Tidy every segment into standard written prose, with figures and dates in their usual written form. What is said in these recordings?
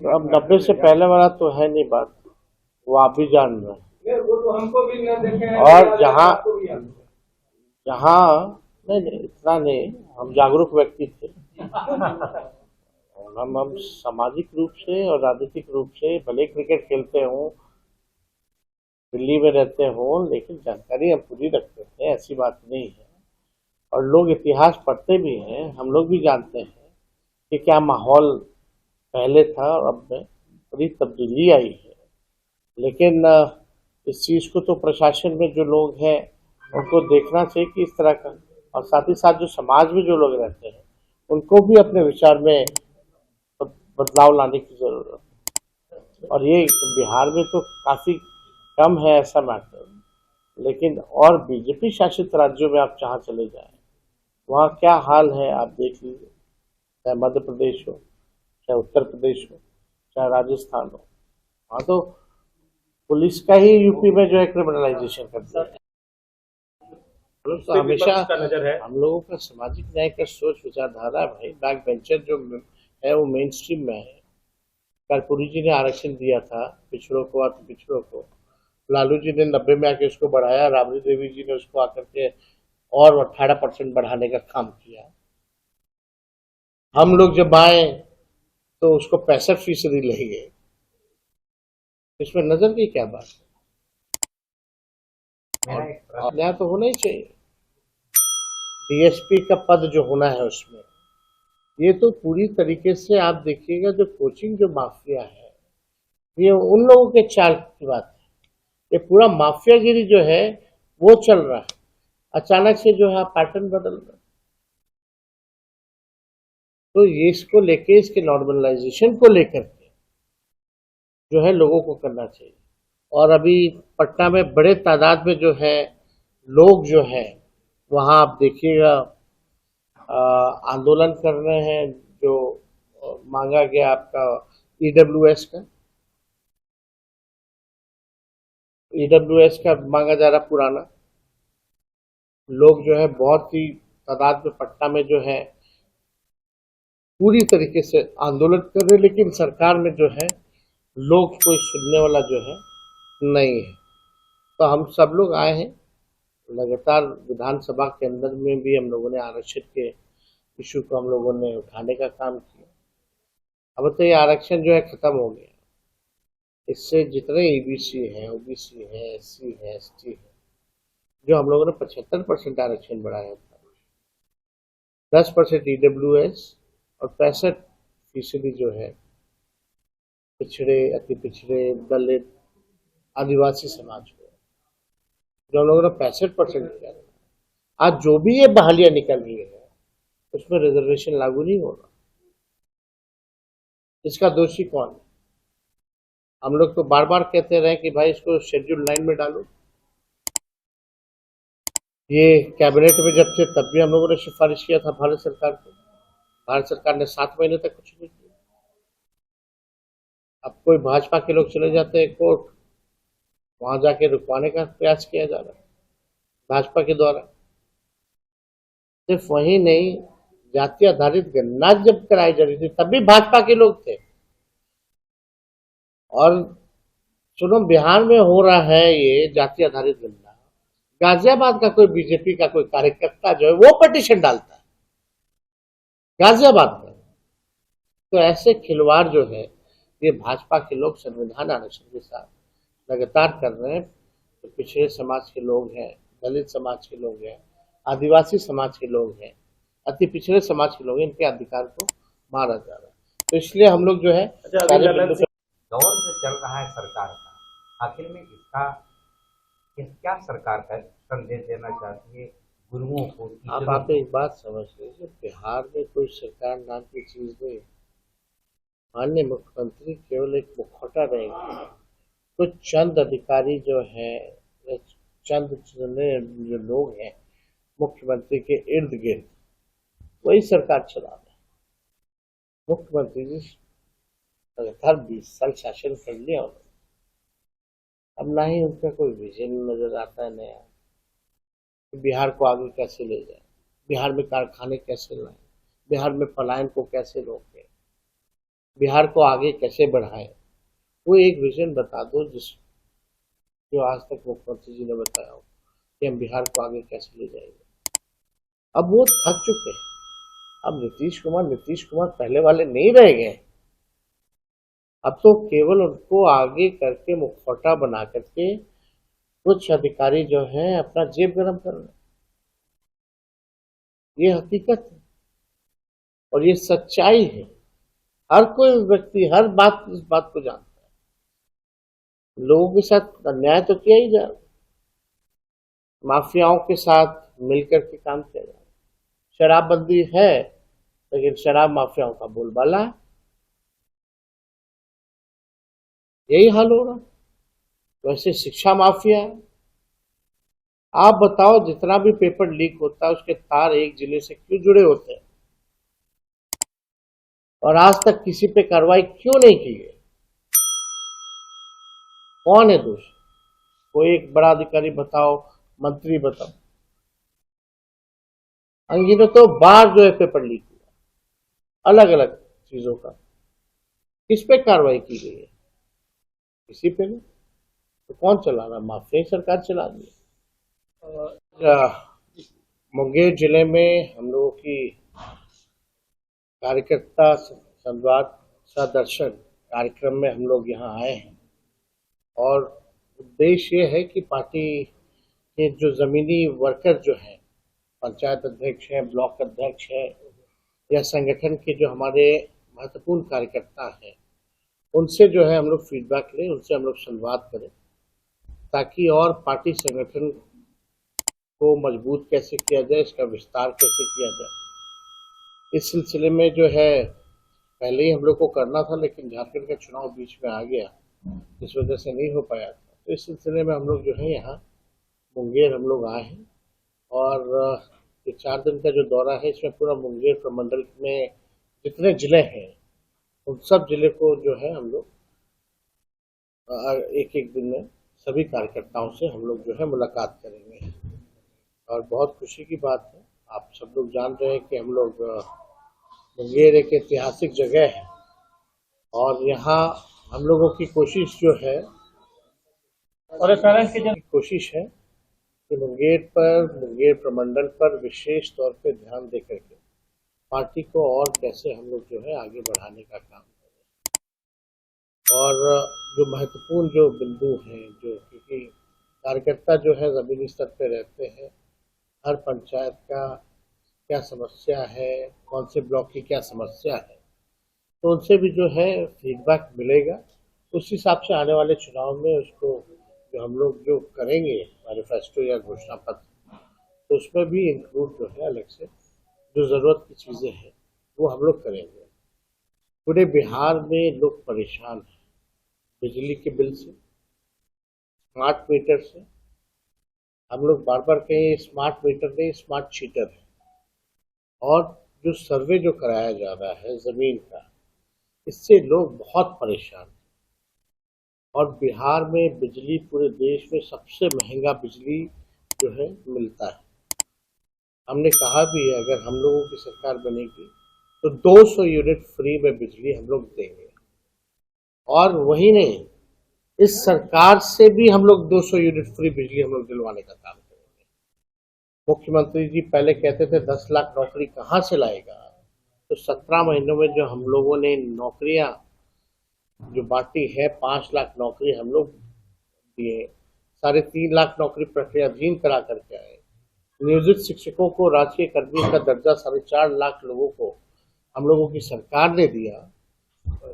अब 90 से पहले वाला तो है नहीं बात, वो आप भी जान रहे हैं। वो तो हमको भी न देखे और जहाँ जहाँ नहीं नहीं इतना नहीं, हम जागरूक व्यक्ति थे। हम सामाजिक रूप से और राजनीतिक रूप से भले क्रिकेट खेलते हों, दिल्ली में रहते हों, लेकिन जानकारी हम पूरी रखते थे, ऐसी बात नहीं है। और लोग इतिहास पढ़ते भी हैं, हम लोग भी जानते हैं कि क्या माहौल पहले था और अब में बड़ी तब्दीली आई है। लेकिन इस चीज़ को तो प्रशासन में जो लोग हैं उनको देखना चाहिए कि इस तरह का, और साथ ही साथ जो समाज में जो लोग रहते हैं उनको भी अपने विचार में बदलाव लाने की जरूरत है। और ये बिहार में तो काफी कम है ऐसा मैटर, लेकिन और बीजेपी शासित राज्यों में आप जहाँ चले जाएं वहाँ क्या हाल है आप देख लीजिए, चाहे मध्य प्रदेश हो, चाहे उत्तर प्रदेश हो, चाहे राजस्थान हो, वहाँ तो पुलिस का ही यूपी में जो है क्रिमिनलाइजेशन कर दिया है। तो हमेशा नजर है। हम लोगों का सामाजिक न्याय का सोच विचारधारा है भाई, बैक बेंचर जो है वो मेन स्ट्रीम में है। कर्पूरी जी ने आरक्षण दिया था पिछड़ों को, अति पिछड़ों को, लालू जी ने 90 में आके उसको बढ़ाया, राबड़ी देवी जी ने उसको आकर के और 18% बढ़ाने का काम किया। हम लोग जब आए तो उसको 65% ले गए। इसमें नजर की क्या बात है? और न्याय तो होना ही चाहिए। डीएसपी का पद जो होना है उसमें, ये तो पूरी तरीके से आप देखिएगा, जो कोचिंग जो माफिया है, ये उन लोगों के चाल की बात है। ये पूरा माफियागिरी जो है वो चल रहा है, अचानक से जो है पैटर्न बदल रहा है। तो ये इसको लेके, इसके नॉर्मलाइजेशन को लेकर के जो है लोगों को करना चाहिए। और अभी पटना में बड़े तादाद में जो है लोग जो है वहाँ आप देखिएगा आंदोलन कर रहे हैं, जो मांगा गया आपका ईडब्ल्यूएस का मांगा जा रहा पुराना। लोग जो है बहुत ही तादाद में पटना में जो है पूरी तरीके से आंदोलन कर रहे हैं, लेकिन सरकार में जो है लोग कोई सुनने वाला जो है नहीं है। तो हम सब लोग आए हैं, लगातार विधानसभा के अंदर में भी हम लोगों ने आरक्षण के इशू को हम लोगों ने उठाने का काम किया। अब तो ये आरक्षण जो है खत्म हो गया। इससे जितने ईबीसी है, ओबीसी है, एससी है, एसटी है, जो हम लोगों ने 75% आरक्षण बढ़ाया था, 10% ईडब्ल्यूएस और 65% जो है पिछड़े, अति पिछड़े, दलित, आदिवासी समाज को, जो हम लोगों ने 65% किया था। आज जो भी ये बहालियां निकल रही है उसमें रिजर्वेशन लागू नहीं हो रहा। इसका दोषी कौन है? हम लोग तो बार बार कहते रहे कि भाई इसको शेड्यूल 9 में डालो। ये कैबिनेट में जब थे तब भी हम लोगों ने सिफारिश किया था भारत सरकार को। भारत सरकार ने 7 महीने तक कुछ नहीं किया। अब कोई भाजपा के लोग चले जाते हैं कोर्ट, वहां जाके रुकवाने का प्रयास किया जा रहा है भाजपा के द्वारा। सिर्फ वही नहीं, जाति आधारित गणना जब कराई जा रही थी तब भी भाजपा के लोग थे। और सुनो, बिहार में हो रहा है ये जाति आधारित गणना, गाजियाबाद का कोई बीजेपी का कोई कार्यकर्ता जो है वो पिटीशन डालता है गाजियाबाद में। तो ऐसे खिलवाड़ जो है ये भाजपा के लोग संविधान आरक्षण के साथ लगातार कर रहे हैं। तो पिछड़े समाज के लोग हैं, दलित समाज के लोग हैं, आदिवासी समाज के लोग हैं, अति पिछड़े समाज के लोग हैं, इनके अधिकार को मारा जा रहा है। तो इसलिए हम लोग जो है दौर जो चल रहा है सरकार का, आखिर में इसका क्या सरकार का संदेश देना चाहती है गुरुओं को? आप एक बात समझ लीजिए, बिहार में कोई सरकार नाम की चीज नहीं। माननीय मुख्यमंत्री केवल एक मुखौटा रहेगी। कुछ चंद अधिकारी जो है, चंद जो लोग हैं मुख्यमंत्री के इर्द गिर्द, वही सरकार चला रहे हैं। मुख्यमंत्री जी लगातार 20 साल शासन कर लिया उन्होंने, अब ना ही उनका कोई विजन नजर आता है नया, बिहार को आगे कैसे ले जाए, बिहार में कारखाने कैसे लाए, बिहार में पलायन को कैसे रोके, बिहार को आगे कैसे बढ़ाएं, वो एक विजन बता दो जो आज तक मुख्यमंत्री जी ने बताया हो कि हम बिहार को आगे कैसे ले जाएंगे। अब वो थक चुके हैं। अब नीतीश कुमार पहले वाले नहीं रह गए। अब तो केवल उनको आगे करके मुखौटा बना करके कुछ अधिकारी जो हैं अपना जेब गरम कर रहे हैं। ये हकीकत है और ये सच्चाई है। हर कोई व्यक्ति हर बात इस बात को जानता है। लोगों के साथ अन्याय तो किया ही जा रहा है, माफियाओं के साथ मिलकर के काम किया जा रहा है। शराबबंदी है लेकिन शराब माफियाओं का बोलबाला है। यही हाल हो रहा है। वैसे शिक्षा माफिया है। आप बताओ, जितना भी पेपर लीक होता है उसके तार एक जिले से क्यों जुड़े होते हैं और आज तक किसी पे कार्रवाई क्यों नहीं की गई? कौन है दोषी? कोई एक बड़ा अधिकारी बताओ, मंत्री बताओ। अनगिनत तो बार जो है पेपर लीक हुआ अलग अलग चीजों का, किस पे कार्रवाई की गई है? किसी पे नहीं। तो कौन चला रहा? माफिया सरकार चला रही है। मुंगेर जिले में हम लोगों की कार्यकर्ता संवाद सदर्शन कार्यक्रम में हम लोग यहाँ आए हैं और उद्देश्य ये है कि पार्टी के जो जमीनी वर्कर जो हैं, पंचायत अध्यक्ष हैं, ब्लॉक अध्यक्ष हैं या संगठन के जो हमारे महत्वपूर्ण कार्यकर्ता हैं, उनसे जो है हम लोग फीडबैक लें, उनसे हम लोग संवाद करें ताकि और पार्टी संगठन को मजबूत कैसे किया जाए, इसका विस्तार कैसे किया जाए। इस सिलसिले में जो है पहले ही हम लोग को करना था लेकिन झारखंड का चुनाव बीच में आ गया, इस वजह से नहीं हो पाया था। तो इस सिलसिले में हम लोग जो है यहाँ मुंगेर हम लोग आए हैं और ये 4 दिन का जो दौरा है इसमें पूरा मुंगेर प्रमंडल में जितने जिले हैं उन सब जिले को जो है हम लोग एक एक दिन में सभी कार्यकर्ताओं से हम लोग जो है मुलाकात करेंगे। और बहुत खुशी की बात है, आप सब लोग जान रहे हैं कि हम लोग मुंगेर एक ऐतिहासिक जगह है और यहाँ हम लोगों की कोशिश जो है और कोशिश है कि मुंगेर प्रमंडल पर विशेष तौर पे ध्यान दे करके पार्टी को और कैसे हम लोग जो है आगे बढ़ाने का काम करें। और जो महत्वपूर्ण जो बिंदु हैं, जो क्योंकि कार्यकर्ता जो है जमीनी स्तर पे रहते हैं, हर पंचायत का क्या समस्या है, कौन से ब्लॉक की क्या समस्या है, तो उनसे भी जो है फीडबैक मिलेगा। उस हिसाब से आने वाले चुनाव में उसको जो हम लोग जो करेंगे मैनिफेस्टो या घोषणा पत्र, तो उसमें भी इंक्लूड जो है अलग से जो ज़रूरत की चीज़ें हैं वो हम लोग करेंगे। पूरे बिहार में लोग परेशान हैं बिजली के बिल से, स्मार्ट मीटर से। हम लोग बार बार कहें स्मार्ट मीटर नहीं, स्मार्ट शीटर है। और जो सर्वे जो कराया जा रहा है ज़मीन का, इससे लोग बहुत परेशान हैं। और बिहार में बिजली पूरे देश में सबसे महंगा बिजली जो है मिलता है। हमने कहा भी है अगर हम लोगों की सरकार बनेगी तो 200 यूनिट फ्री में बिजली हम लोग देंगे। और वही नहीं, इस सरकार से भी हम लोग 200 यूनिट फ्री बिजली हम लोग दिलवाने का काम करेंगे। मुख्यमंत्री जी पहले कहते थे 10 लाख नौकरी कहाँ से लाएगा, तो 17 महीनों में जो हम लोगों ने नौकरियां जो बांटी है, 5 लाख नौकरी हम लोग दिए, 3.5 लाख नौकरी प्रक्रियाधीन करा करके आए। नियोजित शिक्षकों को राजकीय कर्मी का दर्जा 4.5 लाख लोगों को हम लोगों की सरकार ने दिया।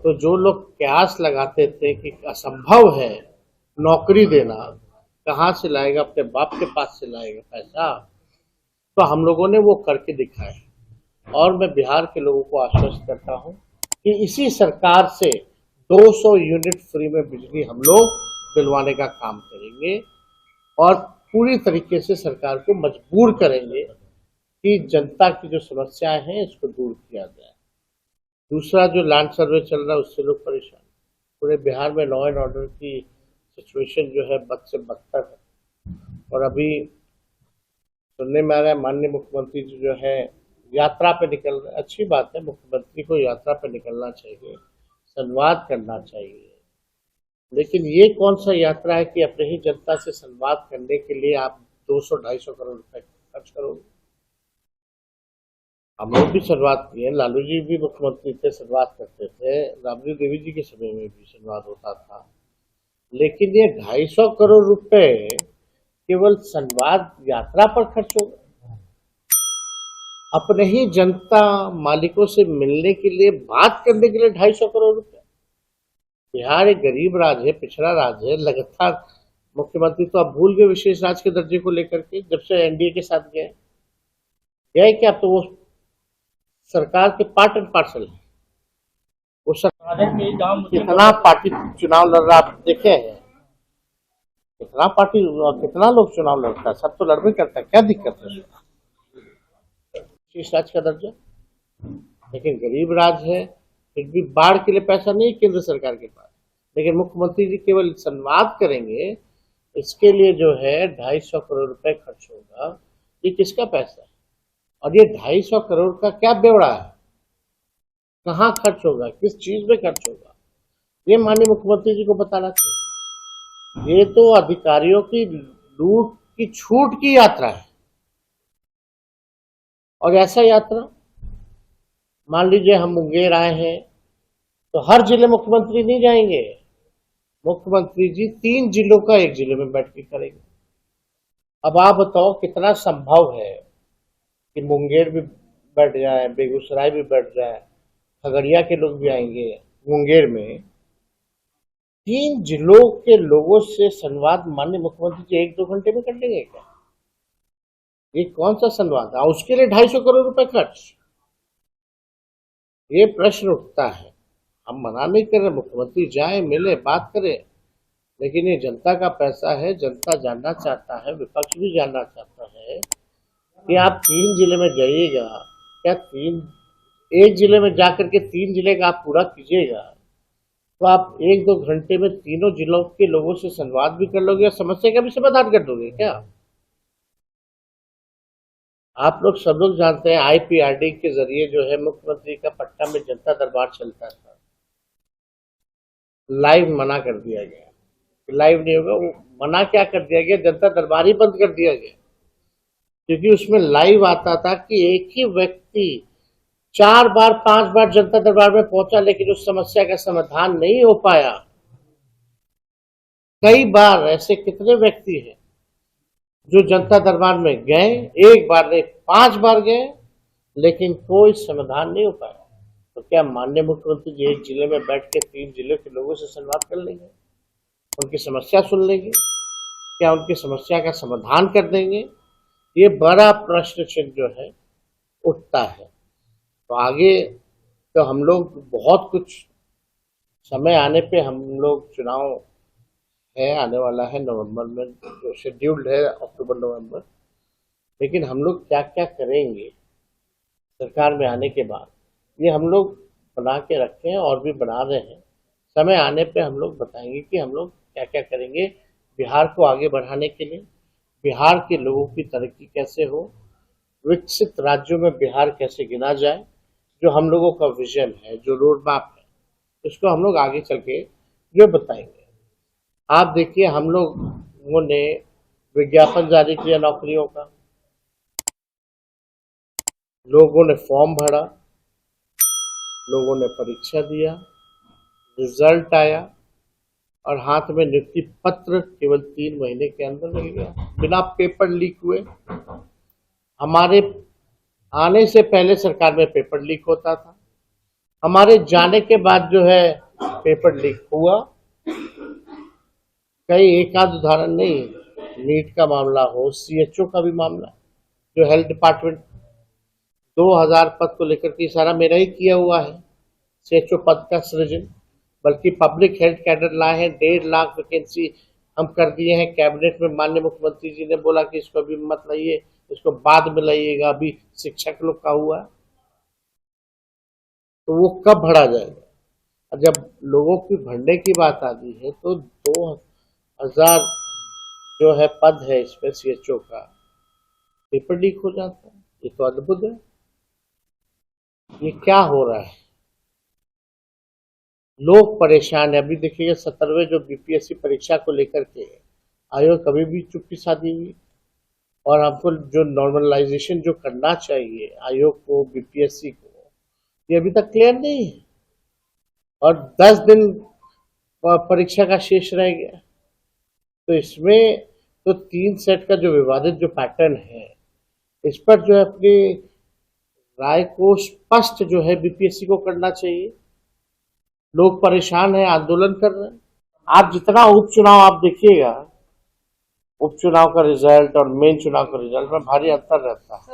तो जो लोग कयास लगाते थे कि असंभव है नौकरी देना, कहाँ से लाएगा, अपने बाप के पास से लाएगा पैसा, तो हम लोगों ने वो करके दिखाए। और मैं बिहार के लोगों को आश्वस्त करता हूँ कि इसी सरकार से 200 यूनिट फ्री में बिजली हम लोग दिलवाने का काम करेंगे और पूरी तरीके से सरकार को मजबूर करेंगे कि जनता की जो समस्याएं हैं इसको दूर किया जाए। दूसरा जो लैंड सर्वे चल रहा है उससे लोग परेशान। पूरे बिहार में लॉ एंड ऑर्डर की सिचुएशन जो है बद से बदतर है। और अभी सुनने में आ रहा है माननीय मुख्यमंत्री जी जो है यात्रा पे निकल रहे। अच्छी बात है, मुख्यमंत्री को यात्रा पे निकलना चाहिए, संवाद करना चाहिए। लेकिन ये कौन सा यात्रा है कि अपने ही जनता से संवाद करने के लिए आप 200-250 करोड़ रुपए खर्च करोगे। हम लोग भी संवाद किए, लालू जी भी मुख्यमंत्री थे, संवाद करते थे, राबड़ी देवी जी के समय में भी संवाद होता था। लेकिन ये 250 करोड़ रुपए केवल संवाद यात्रा पर खर्च होगा। अपने ही जनता मालिकों से मिलने के लिए, बात करने के लिए 250 करोड़ रुपए। बिहार एक गरीब राज्य है, पिछड़ा राज्य है, लगातार मुख्यमंत्री तो अब भूल गए विशेष राज्य के दर्जे को लेकर के, जब से एनडीए के साथ गए गए क्या, तो वो सरकार के पार्ट एंड पार्सल है। वो सरकार कितना पार्टी चुनाव लड़ रहा आप देखे हैं, कितना पार्टी कितना लोग चुनाव लड़ता है, सब तो लड़बे करता है, क्या दिक्कत है विशेष राज्य का दर्जा। लेकिन गरीब राज्य है, फिर भी बाढ़ के लिए पैसा नहीं केंद्र सरकार के पास, लेकिन मुख्यमंत्री जी केवल संवाद करेंगे, इसके लिए जो है 250 करोड़ रुपए खर्च होगा। ये किसका पैसा है और ये 250 करोड़ का क्या ब्यौरा है, कहाँ खर्च होगा, किस चीज में खर्च होगा, ये माननीय मुख्यमंत्री जी को बताना चाहिए। ये तो अधिकारियों की लूट की छूट की यात्रा है। और ऐसा यात्रा, मान लीजिए हम मुंगेर आए हैं तो हर जिले मुख्यमंत्री नहीं जाएंगे, मुख्यमंत्री जी 3 जिलों का एक जिले में बैठ के करेंगे। अब आप बताओ कितना संभव है कि मुंगेर भी बैठ जाए, बेगूसराय भी बैठ जाए, खगड़िया के लोग भी आएंगे मुंगेर में। 3 जिलों के लोगों से संवाद माननीय मुख्यमंत्री जी 1-2 घंटे में कर लेंगे क्या? ये कौन सा संवाद है? उसके लिए 250 करोड़ रुपए खर्च। ये प्रश्न उठता है। हम मना नहीं कर रहे, मुख्यमंत्री जाए, मिले, बात करें, लेकिन ये जनता का पैसा है, जनता जानना चाहता है, विपक्ष भी जानना चाहता है कि आप 3 जिले में जाइएगा, क्या एक जिले में जाकर के 3 जिले का आप पूरा कीजिएगा, तो आप 1-2 घंटे में तीनों जिलों के लोगों से संवाद भी कर लोगे और समस्या का भी समाधान कर दोगे क्या? आप लोग सब लोग जानते हैं आईपीआरडी के जरिए जो है मुख्यमंत्री का पटना में जनता दरबार चलता था, लाइव मना कर दिया गया, लाइव नहीं होगा। वो मना क्या कर दिया गया, जनता दरबार ही बंद कर दिया गया, क्योंकि उसमें लाइव आता था कि एक ही व्यक्ति 4 बार 5 बार जनता दरबार में पहुंचा, लेकिन उस समस्या का समाधान नहीं हो पाया। कई बार ऐसे कितने व्यक्ति हैं जो जनता दरबार में गए, 1 बार नहीं 5 बार गए, लेकिन कोई समाधान नहीं हो पाया। तो क्या माननीय मुख्यमंत्री जी एक जिले में बैठ के 3 जिले के लोगों से संवाद कर लेंगे, उनकी समस्या सुन लेंगे, क्या उनकी समस्या का समाधान कर देंगे? ये बड़ा प्रश्न चिन्ह जो है उठता है। तो आगे तो हम लोग बहुत कुछ, समय आने पे हम लोग चुनाव है, आने वाला है नवंबर में, जो शेड्यूल्ड है अक्टूबर नवंबर, लेकिन हम लोग क्या क्या करेंगे सरकार में आने के बाद, ये हम लोग बना के रखे हैं और भी बना रहे हैं। समय आने पे हम लोग बताएंगे कि हम लोग क्या क्या करेंगे बिहार को आगे बढ़ाने के लिए, बिहार के लोगों की तरक्की कैसे हो, विकसित राज्यों में बिहार कैसे गिना जाए। जो हम लोगों का विजन है, जो रोड मैप है, उसको हम लोग आगे चल के जो बताएंगे। आप देखिए, हम लोगों ने विज्ञापन जारी किया नौकरियों का, लोगों ने फॉर्म भरा, लोगों ने परीक्षा दिया, रिजल्ट आया और हाथ में नियुक्ति पत्र केवल 3 महीने के अंदर मिल गया, बिना पेपर लीक हुए। हमारे आने से पहले सरकार में पेपर लीक होता था, हमारे जाने के बाद जो है पेपर लीक हुआ। कई एक आध उदाहरण नहीं, नीट का मामला हो, सीएचओ का भी मामला, जो हेल्थ डिपार्टमेंट 2000 पद को लेकर के सारा मेरा ही किया हुआ है, सीएचओ पद का सृजन, बल्कि पब्लिक हेल्थ कैडर लाए हैं, 1.5 लाख वैकेंसी हम कर दिए हैं। कैबिनेट में माननीय मुख्यमंत्री जी ने बोला कि इसको अभी मत लाइए, इसको बाद में लाइएगा, अभी शिक्षक लोग का हुआ है, तो वो कब भरा जाएगा? और जब लोगों की भरने की बात आती है तो 2000 जो है पद है इसमें सीएचओ का, पेपर लीक हो जाता है। ये तो अद्भुत है, ये क्या हो रहा है? लोग परेशान है। अभी देखिएगा 17वें जो बीपीएससी परीक्षा को लेकर के आयोग कभी भी चुप्पी साधी हुई, और हमको जो नॉर्मलाइजेशन जो करना चाहिए आयोग को, बीपीएससी को, ये अभी तक क्लियर नहीं है। और 10 दिन परीक्षा का शेष रह गया, तो इसमें तो 3 सेट का जो विवादित जो पैटर्न है, इस पर जो है अपनी राय को स्पष्ट जो है बीपीएससी को करना चाहिए। लोग परेशान हैं, आंदोलन कर रहे हैं। आप जितना उपचुनाव आप देखिएगा, उपचुनाव का रिजल्ट और मेन चुनाव का रिजल्ट में भारी अंतर रहता है।